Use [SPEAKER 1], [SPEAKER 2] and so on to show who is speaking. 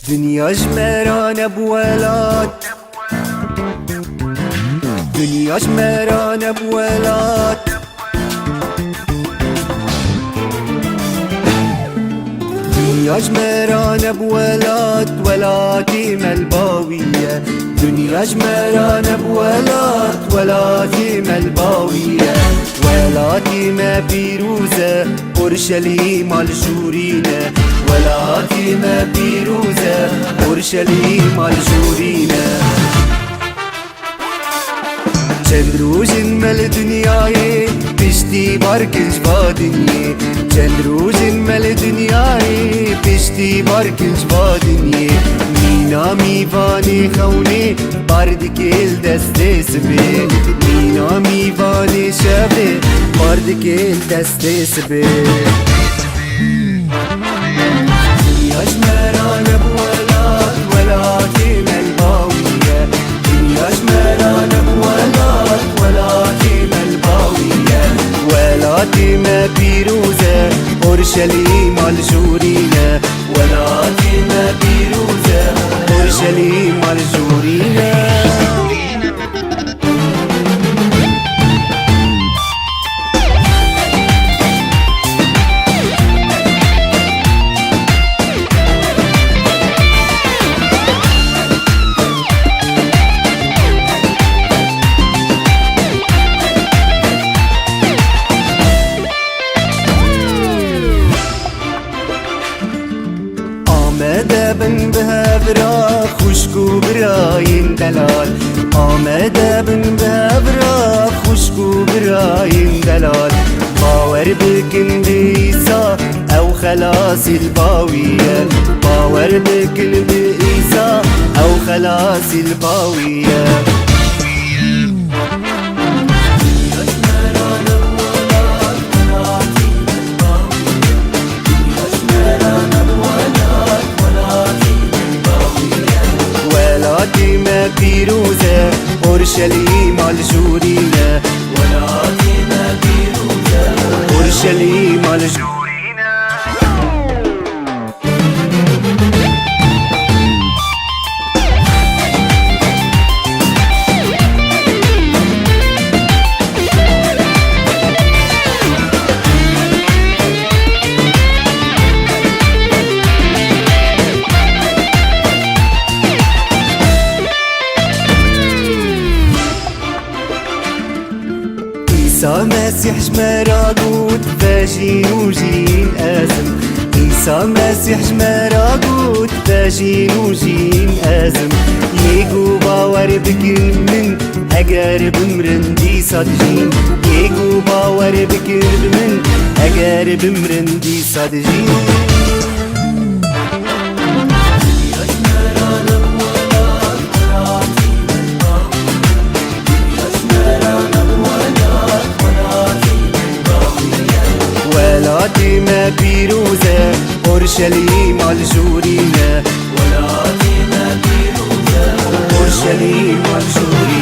[SPEAKER 1] دنيا جمران بولاد، دنيا جمران بولاد، دنيا جمران بولاد ولادي ملباوية، دنيا جمران بولاد ولادي ملباوية، ولادي ما بيروزة أورشليم الجورينة، ولادي ما بيروزة أورشليم الجورينة. چند روز مل دنیای پشتی بارکش با دنیای، چند روز مل دنیای پشتی بارکش با دنیای، مینا میوانی خونه باردکل دست سبه، مینا میوانی شبه باردکل دست سبه. دنیا جمران بولاد ولادی ملباویه، دنیا جمران بولاد ولادي ملباوية، ولادي ما بيروزة أورشليم الجورينة، ولادي ما بيروزة أورشليم الجورينة. آمده بن به برا خوشکو براین دلال، آمده بن به برا خوشکو براین دلال، باور بکن بیسا او خلاص الباویه، باور بکن بیسا او خلاص الباویه. ولادي ما بيروزة أورشليم الجورينة، ولادي ما بيروزة أورشليم الجورينة. عيسى مسيح جمراقود فاجين وجين آزم، عيسى مسيح جمراقود فاجين وجين آزم، يجو باور بكل من أقارب مرندي صادجين، يجو باور بكل من أقارب مرندي صادجين. ولادي ما بيروزة أورشليم الجورينة، ولادي ما بيروزة أورشليم الجورينة.